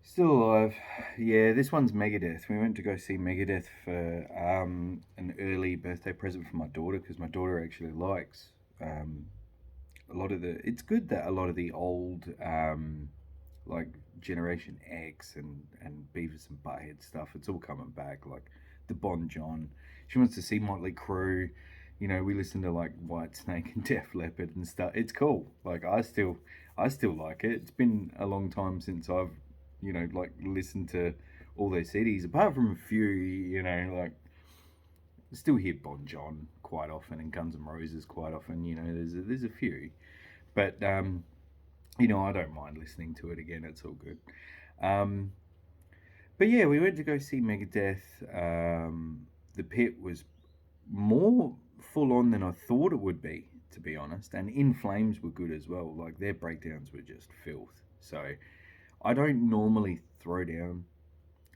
Still alive. Yeah, this one's Megadeth. We went to go see Megadeth for an early birthday present for my daughter because my daughter actually likes um, a lot of the. It's good that a lot of the old like Generation X and Beavis and Butthead stuff. It's all coming back. Like the Bon John. She wants to see Motley Crue. You know, we listen to like White Snake and Def Leppard and stuff. It's cool. Like I still like it. It's been a long time since I've like listened to all their CDs. Apart from a few, like still hear Bon John quite often and Guns N' Roses quite often. There's a few, but I don't mind listening to it again. It's all good. Um, but yeah, we went to go see Megadeth. The pit was more full on than I thought it would be, to be honest. And In Flames were good as well. Like their breakdowns were just filth. So I don't normally throw down,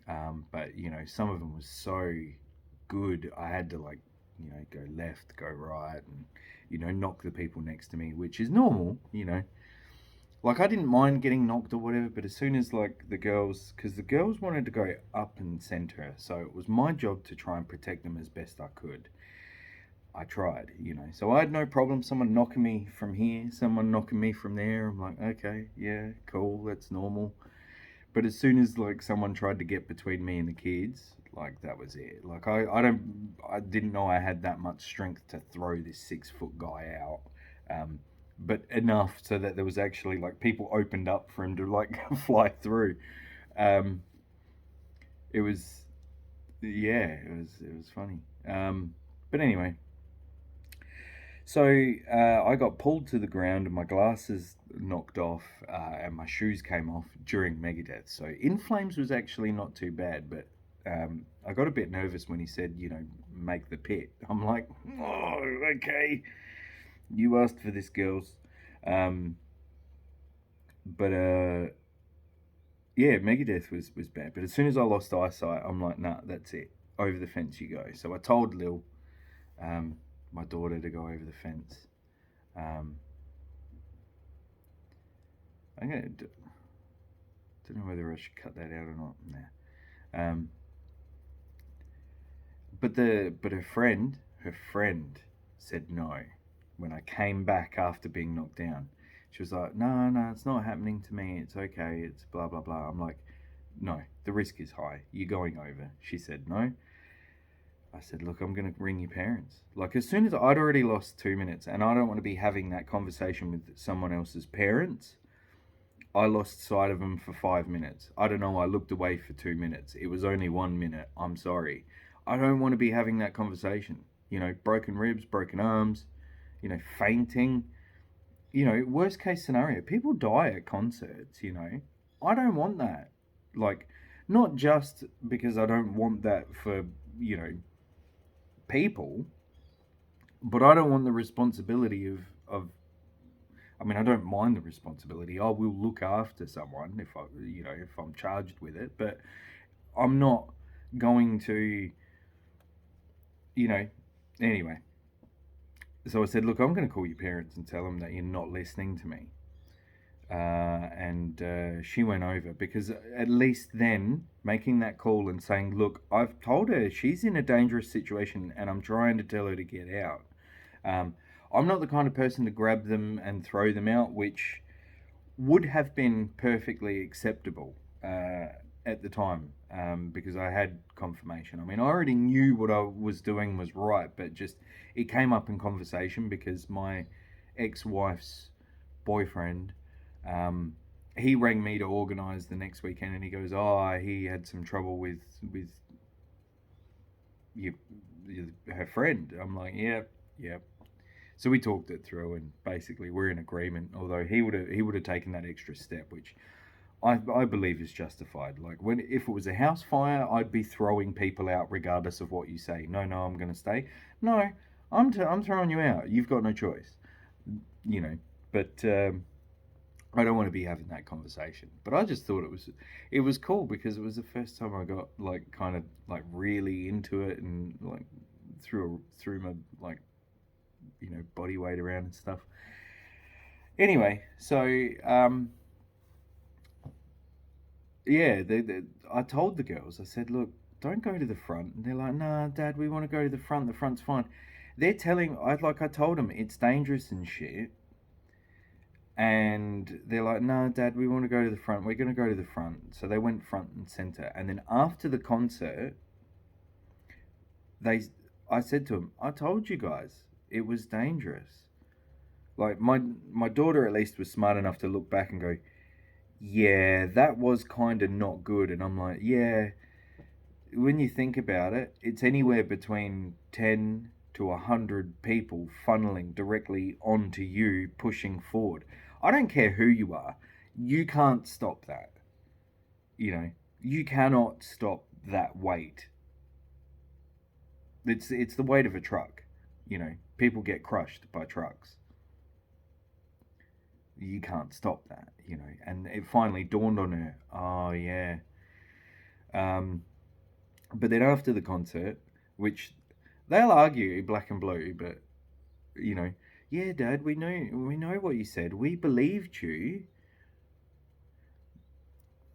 but some of them was so good. I had to like go left, go right, and knock the people next to me, which is normal. Like I didn't mind getting knocked or whatever, but as soon as like because the girls wanted to go up and center, so it was my job to try and protect them as best I could. I tried, so I had no problem. Someone knocking me from here, someone knocking me from there. I'm like, okay, yeah, cool, that's normal. But as soon as like someone tried to get between me and the kids, like that was it. Like I didn't know I had that much strength to throw this 6 foot guy out. Um, but enough so that there was actually like people opened up for him to like fly through. Um, it was yeah, it was funny. But anyway, so I got pulled to the ground and my glasses knocked off and my shoes came off during Megadeth. So In Flames was actually not too bad, but I got a bit nervous when he said, make the pit. I'm like, oh, okay, you asked for this, girls. Um, but yeah, Megadeth was bad. But as soon as I lost eyesight, I'm like, nah, that's it. Over the fence you go. So I told Lil, um, my daughter, to go over the fence. Um, I'm gonna. Don't know whether I should cut that out or not. Nah. But her friend said no when I came back after being knocked down. She was like, no, no, it's not happening to me. It's okay. It's blah blah blah. I'm like, no, the risk is high. You're going over. She said no. I said, look, I'm going to ring your parents. Like, as soon as I'd already lost 2 minutes, and I don't want to be having that conversation with someone else's parents, I lost sight of him for 5 minutes. I don't know. I looked away for 2 minutes. It was only 1 minute. I'm sorry. I don't want to be having that conversation. Broken ribs, broken arms, fainting. Worst case scenario, people die at concerts. I don't want that. Like, not just because I don't want that for, you know, people, but I don't want the responsibility of I mean, I don't mind the responsibility. I will look after someone if I'm charged with it, but I'm not going to, you know. Anyway, so I said, look, I'm going to call your parents and tell them that you're not listening to me. And she went over because at least then making that call and saying, look, I've told her she's in a dangerous situation and I'm trying to tell her to get out. Um, I'm not the kind of person to grab them and throw them out, which would have been perfectly acceptable at the time because I had confirmation. I mean, I already knew what I was doing was right, but just it came up in conversation because my ex wife's boyfriend. Um, he rang me to organise the next weekend, and he goes, "Oh, he had some trouble with your, her friend." I'm like, "Yep, yep." So we talked it through, and basically we're in agreement. Although he would have taken that extra step, which I believe is justified. Like when if it was a house fire, I'd be throwing people out regardless of what you say. No, no, I'm going to stay. No, I'm throwing you out. You've got no choice. You know, but I don't want to be having that conversation. But I just thought it was cool because it was the first time I got like kind of like really into it and like threw my like body weight around and stuff. Anyway, so yeah, I told the girls, I said, look, don't go to the front. And they're like, nah, Dad, we want to go to the front. The front's fine. They're telling, I told them it's dangerous and shit. And they're like, nah, Dad, we want to go to the front. We're going to go to the front. So they went front and center. And then after the concert, they, I said to them, I told you guys it was dangerous. Like my daughter at least was smart enough to look back and go, yeah, that was kind of not good. And I'm like, yeah, when you think about it, it's anywhere between 10 to 100 people funneling directly onto you, pushing forward. I don't care who you are, you can't stop that. You know, you cannot stop that weight. It's the weight of a truck. You know, people get crushed by trucks. You can't stop that. You know, and it finally dawned on her. Oh yeah. Um, but then after the concert, which they'll argue black and blue, but you know, yeah, Dad, we know what you said. We believed you.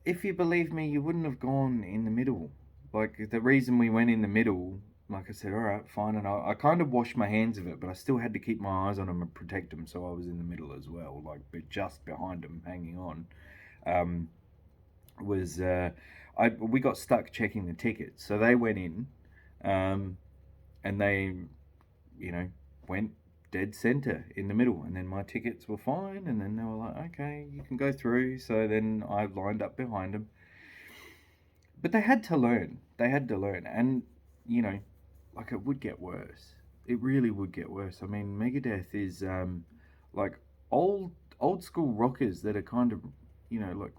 If you believed me, you wouldn't have gone in the middle. Like the reason we went in the middle, like I said, all right, fine, and I kind of washed my hands of it, but I still had to keep my eyes on them and protect them, so I was in the middle as well, like but just behind them, hanging on. Um, was I we got stuck checking the tickets, so they went in, um, and they you know, went dead center in the middle. And then my tickets were fine. And then they were like, okay, you can go through. So then I lined up behind them. But they had to learn. They had to learn. And, you know, like it would get worse. It really would get worse. I mean, Megadeth is like old old school rockers that are kind of, you know, like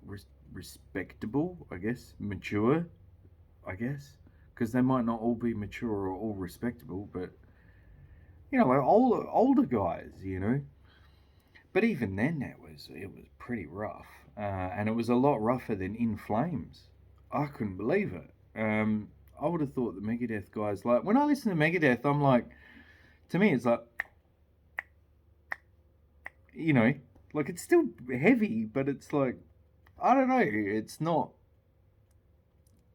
respectable, I guess, mature, I guess, because they might not all be mature or all respectable, but you know, like older guys, you know. But even then, it was pretty rough, and it was a lot rougher than In Flames. I couldn't believe it. I would have thought the Megadeth guys, like when I listen to Megadeth, I'm like, to me, it's like, you know, like it's still heavy, but it's like, I don't know, it's not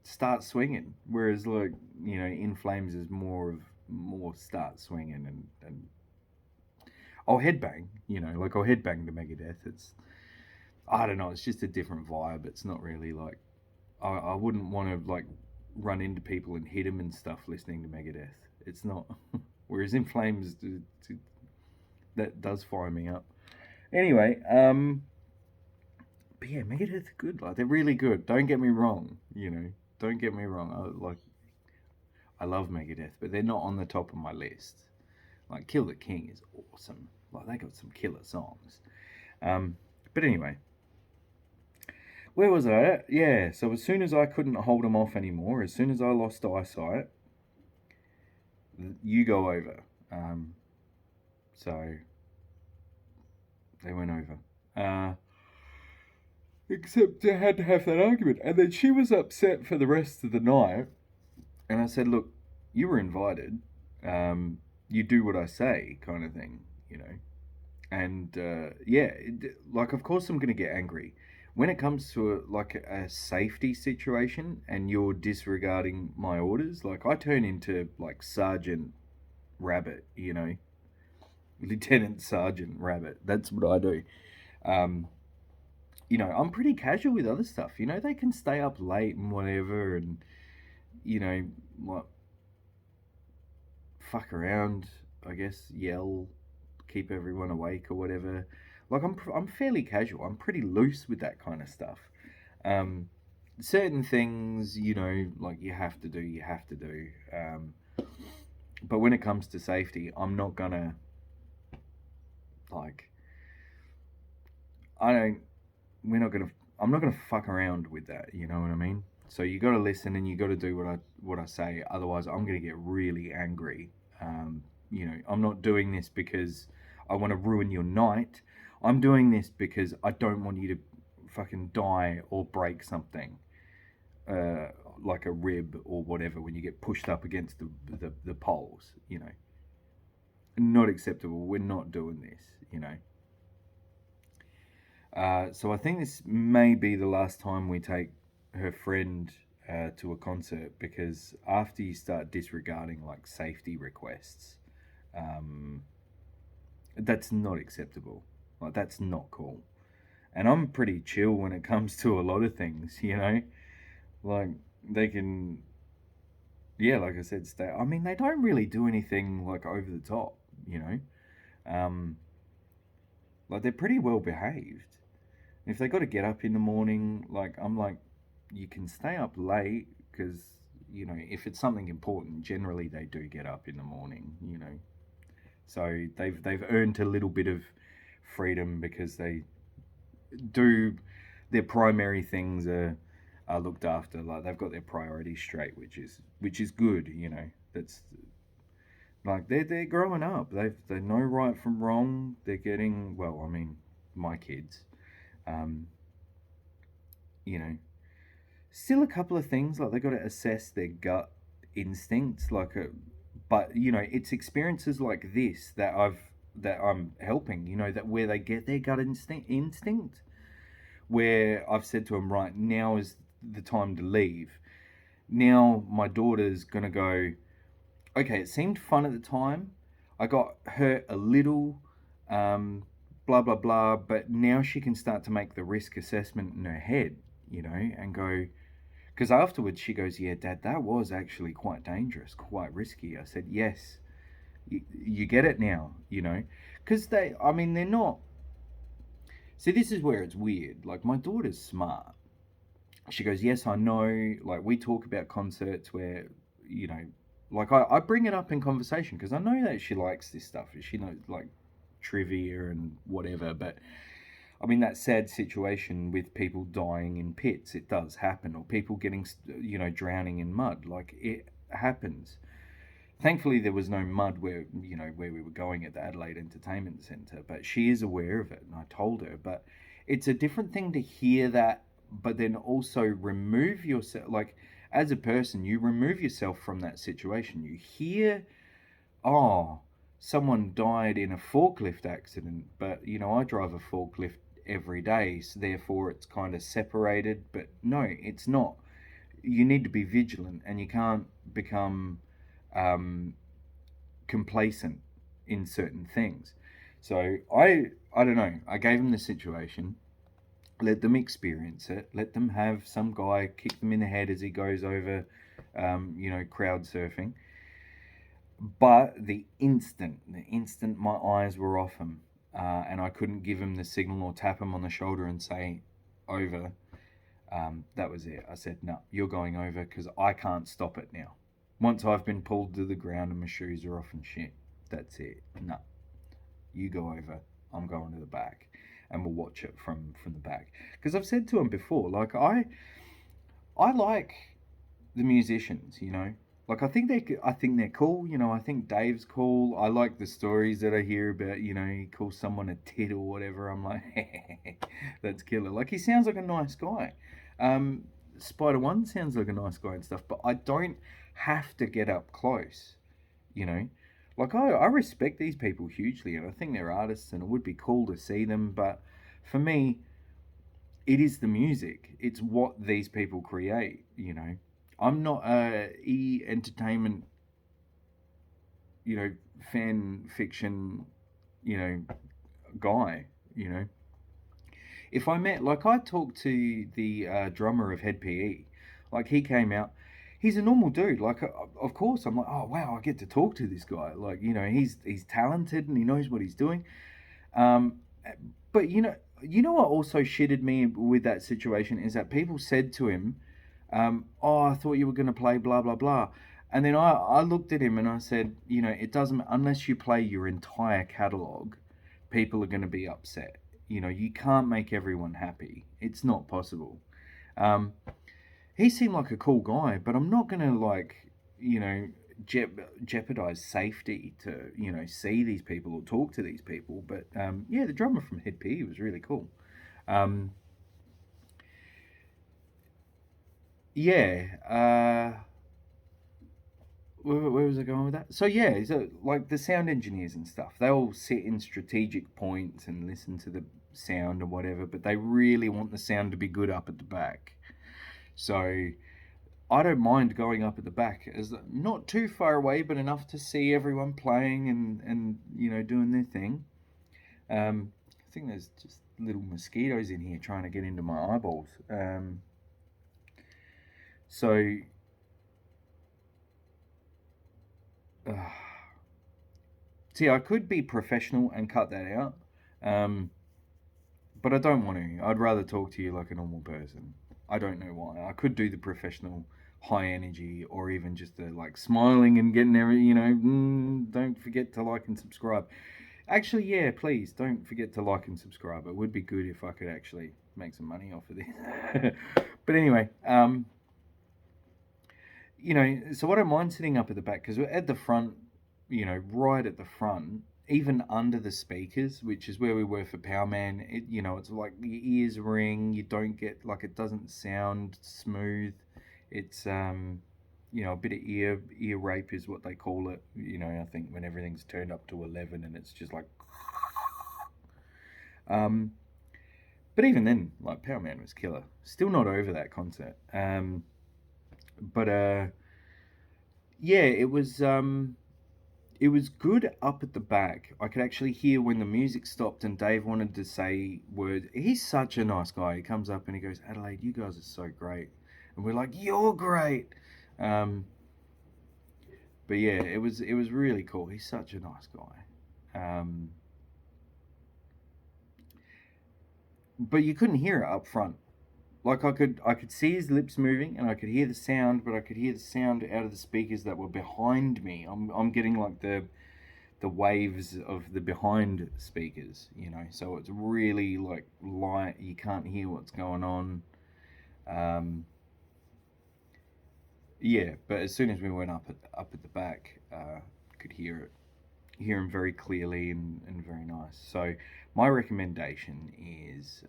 start swinging. Whereas like, you know, In Flames is more start swinging and I'll headbang, you know, like I'll headbang to Megadeth. It's I don't know, it's just a different vibe. It's not really like I wouldn't want to like run into people and hit them and stuff listening to Megadeth. It's not. Whereas In Flames, that does fire me up. Anyway, but yeah, Megadeth are good. Like they're really good. Don't get me wrong. You know, don't get me wrong. I love Megadeth, but they're not on the top of my list. Like Kill the King is awesome. Like they got some killer songs. Um, but anyway, where was I at? Yeah, so as soon as I couldn't hold them off anymore, as soon as I lost eyesight, you go over. So they went over. Except I had to have that argument. And then she was upset for the rest of the night. And I said, look, you were invited. You do what I say, kind of thing, you know. And yeah, like, of course, I'm going to get angry. When it comes to a safety situation and you're disregarding my orders, like I turn into like Sergeant Rabbit, you know, Lieutenant Sergeant Rabbit. That's what I do. Um, you know, I'm pretty casual with other stuff. You know, they can stay up late and whatever, and you know, like fuck around. I guess yell, keep everyone awake or whatever. Like I'm fairly casual. I'm pretty loose with that kind of stuff. Um, certain things, you know, like you have to do, you have to do. But when it comes to safety, I'm not gonna like I don't. We're not gonna. I'm not gonna fuck around with that. You know what I mean? So you got to listen and you got to do what I say. Otherwise, I'm gonna get really angry. You know, I'm not doing this because I want to ruin your night. I'm doing this because I don't want you to fucking die or break something, uh, like a rib or whatever when you get pushed up against the poles. You know, not acceptable. We're not doing this. You know. So I think this may be the last time we take her friend to a concert because after you start disregarding like safety requests, um, that's not acceptable. Like that's not cool. And I'm pretty chill when it comes to a lot of things, you know. Like they can, yeah, like I said, stay. I mean, they don't really do anything like over the top, you know. Um, like they're pretty well behaved. If they got to get up in the morning, like I'm like, you can stay up late because you know if it's something important, generally they do get up in the morning, you know. So they've earned a little bit of freedom because they do their primary things are looked after. Like they've got their priorities straight, which is good, you know. That's like they're growing up. They know right from wrong. They're getting well. I mean, my kids, um, you know, still a couple of things like they got to assess their gut instincts but you know it's experiences like this that I'm helping, you know, that where they get their gut instinct where I've said to them, right, now is the time to leave. Now my daughter's going to go, okay, it seemed fun at the time, I got hurt a little, um blah blah blah, but now she can start to make the risk assessment in her head, you know, and go, because afterwards she goes, "Yeah, Dad, that was actually quite dangerous, quite risky." I said, "Yes, you get it now, you know." Because I mean, they're not. See, this is where it's weird. Like, my daughter's smart. She goes, "Yes, I know." Like, we talk about concerts where, you know, like I bring it up in conversation because I know that she likes this stuff. She knows, like, trivia and whatever, but I mean, that sad situation with people dying in pits, it does happen, or people getting, you know, drowning in mud. Like, it happens. Thankfully, there was no mud where, you know, where we were going at the Adelaide Entertainment Centre, but she is aware of it, and I told her. But it's a different thing to hear that, but then also remove yourself. Like, as a person, you remove yourself from that situation. You hear, oh, someone died in a forklift accident, but you know, I drive a forklift every day, so therefore it's kind of separated. But no, it's not. You need to be vigilant, and you can't become um, complacent in certain things. So I don't know. I gave them the situation, let them experience it, let them have some guy kick them in the head as he goes over, you know, crowd surfing. But the instant my eyes were off him, and I couldn't give him the signal or tap him on the shoulder and say, over, that was it. I said, no, you're going over because I can't stop it now. Once I've been pulled to the ground and my shoes are off and shit, that's it. No, you go over. I'm going to the back, and we'll watch it from the back. Because I've said to him before, like I like the musicians, you know. Like I think they're cool, you know. I think Dave's cool. I like the stories that I hear about, you know, he calls someone a tit or whatever. I'm like, that's killer. Like he sounds like a nice guy. Um, Spider One sounds like a nice guy and stuff, but I don't have to get up close, you know. Like I respect these people hugely, and I think they're artists, and it would be cool to see them. But for me, it is the music. It's what these people create. You know, I'm not a entertainment, you know, fan fiction, you know, guy. You know, if I met, like, I talked to the drummer of Head PE, like he came out. He's a normal dude. Like, of course, I'm like, oh wow, I get to talk to this guy. Like, you know, he's talented and he knows what he's doing. Um, but you know what also shitted me with that situation is that people said to him, "Oh, I thought you were going to play blah blah blah," and then I looked at him and I said, you know, it doesn't unless you play your entire catalog, people are going to be upset. You know, you can't make everyone happy. It's not possible. Um, he seemed like a cool guy, but I'm not going to like, you know, jeopardize safety to, you know, see these people or talk to these people. But yeah, the drummer from Head P was really cool. Um, yeah, where was I going with that? So yeah, so like the sound engineers and stuff, they all sit in strategic points and listen to the sound or whatever, but they really want the sound to be good up at the back. So I don't mind going up at the back, as not too far away, but enough to see everyone playing and doing their thing. I think there's just little mosquitoes in here trying to get into my eyeballs. So uh, see, I could be professional and cut that out, um, but I don't want to. I'd rather talk to you like a normal person. I don't know why. I could do the professional high energy, or even just the like smiling and getting don't forget to like and subscribe. Actually, yeah, please don't forget to like and subscribe. It would be good if I could actually make some money off of this. But anyway, so I don't mind sitting up at the back because we're at the front, right at the front, even under the speakers, which is where we were for Power Man. It's like your ears ring. You don't get like it doesn't sound smooth. It's a bit of ear rape is what they call it. I think when everything's turned up to 11 and it's just like, um, but even then, like Power Man was killer. Still not over that concert. But yeah, it was good up at the back. I could actually hear when the music stopped and Dave wanted to say words. He's such a nice guy. He comes up and he goes, "Adelaide, you guys are so great," and we're like, "You're great." Um, but yeah, it was really cool. He's such a nice guy. But you couldn't hear it up front. Like I could see his lips moving and I could hear the sound, but I could hear the sound out of the speakers that were behind me. I'm getting like the waves of the behind speakers, so it's really like light. You can't hear what's going on. Um, yeah, but as soon as we went up at the back, could hear him very clearly and very nice. So my recommendation is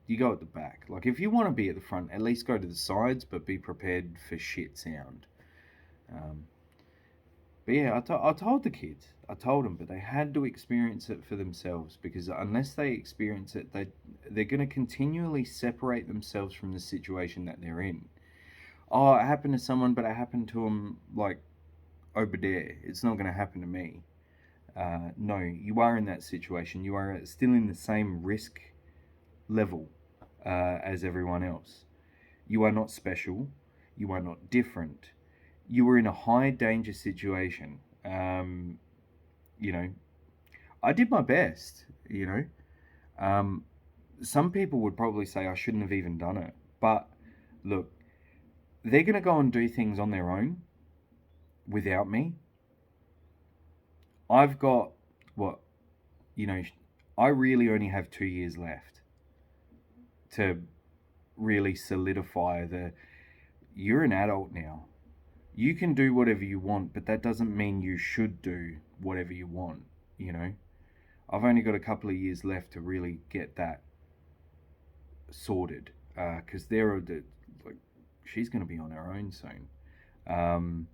you go at the back. Like if you want to be at the front, at least go to the sides, but be prepared for shit sound. Um, but yeah, I told the kids, I told them, but they had to experience it for themselves because unless they experience it, they're going to continually separate themselves from the situation that they're in. Oh, it happened to someone, but it happened to them like over there. It's not going to happen to me. No, you are in that situation. You are still in the same risk level as everyone else. You are not special. You are not different. You are in a high danger situation. You know, I did my best. Um, some people would probably say I shouldn't have even done it. But look, they're going to go and do things on their own without me. I've got what, you know, I really only have 2 years left to really solidify you're an adult now. You can do whatever you want, but that doesn't mean you should do whatever you want, you know? I've only got a couple of years left to really get that sorted because there are like she's going to be on her own soon. Um,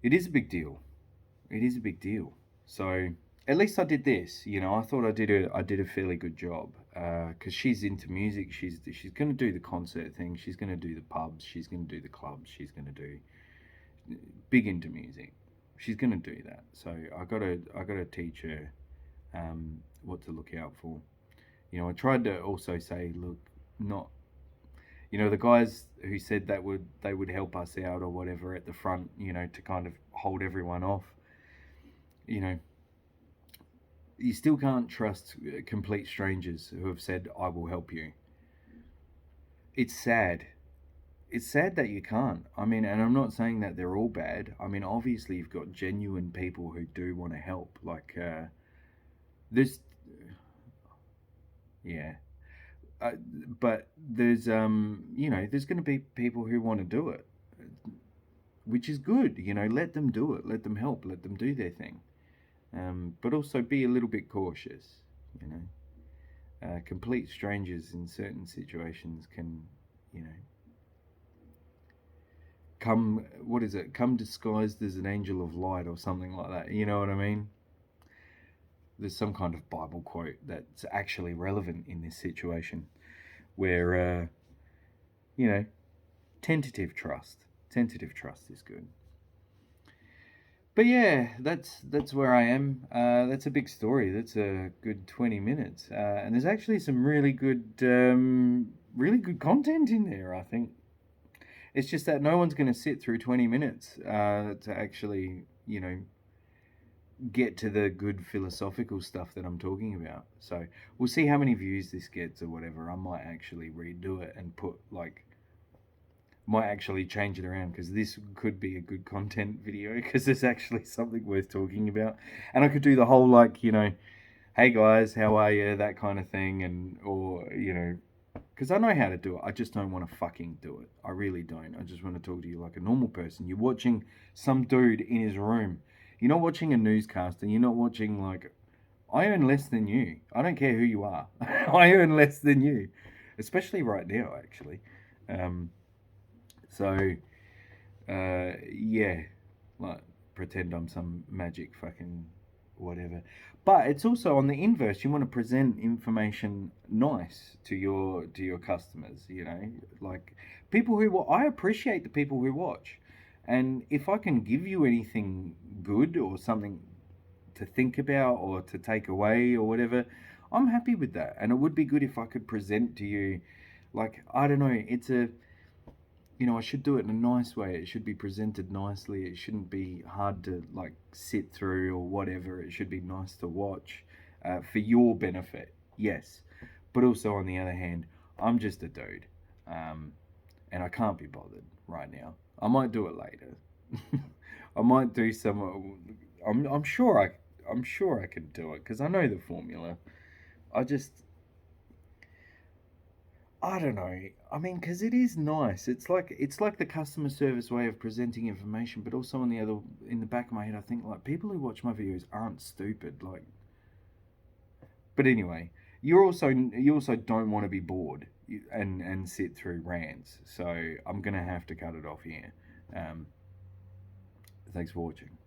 it is a big deal. It is a big deal. So at least I did this. I thought I did a fairly good job because she's into music. She's going to do the concert thing. She's going to do the pubs. She's going to do the clubs. She's going to do big into music. She's going to do that. So I got to teach her what to look out for. I tried to also say, look, not the guys who said that they would help us out or whatever at the front, to kind of hold everyone off. You know, you still can't trust complete strangers who have said, I will help you. It's sad. It's sad that you can't. I mean, and I'm not saying that they're all bad. I mean, obviously, you've got genuine people who do want to help. Like, there's, yeah. Uh, but there's going to be people who want to do it, which is good. Let them do it. Let them help. Let them do their thing. But also be a little bit cautious. You know. Complete strangers in certain situations can, you know, come, what is it? Come disguised as an angel of light or something like that. You know what I mean? There's some kind of Bible quote that's actually relevant in this situation. where you know, tentative trust. Tentative trust is good. But yeah, that's where I am. That's a big story. That's a good 20 minutes, and there's actually some really good content in there. I think it's just that no one's going to sit through 20 minutes to actually, get to the good philosophical stuff that I'm talking about. So we'll see how many views this gets or whatever. I might actually redo it and might actually change it around because this could be a good content video because there's actually something worth talking about. And I could do the whole hey guys, how are you? That kind of thing, because I know how to do it. I just don't want to fucking do it. I really don't. I just want to talk to you like a normal person. You're watching some dude in his room. You're not watching a newscaster. You're not watching I earn less than you. I don't care who you are. I earn less than you, especially right now, actually. Um, so, yeah, like pretend I'm some magic fucking whatever. But it's also on the inverse. You want to present information nice to your customers. Like people I appreciate the people who watch, and if I can give you anything good or something to think about or to take away or whatever, I'm happy with that. And it would be good if I could present to you, I don't know, I should do it in a nice way. It should be presented nicely. It shouldn't be hard to sit through or whatever. It should be nice to watch for your benefit, yes. But also on the other hand, I'm just a dude, um, and I can't be bothered right now. I might do it later. I might do some. I'm sure I can do it because I know the formula. I just I don't know. I mean, because it is nice. It's like the customer service way of presenting information, but also in the back of my head, I think people who watch my videos aren't stupid. But anyway, you also don't want to be bored and sit through rants. So I'm gonna have to cut it off here. Um, thanks for watching.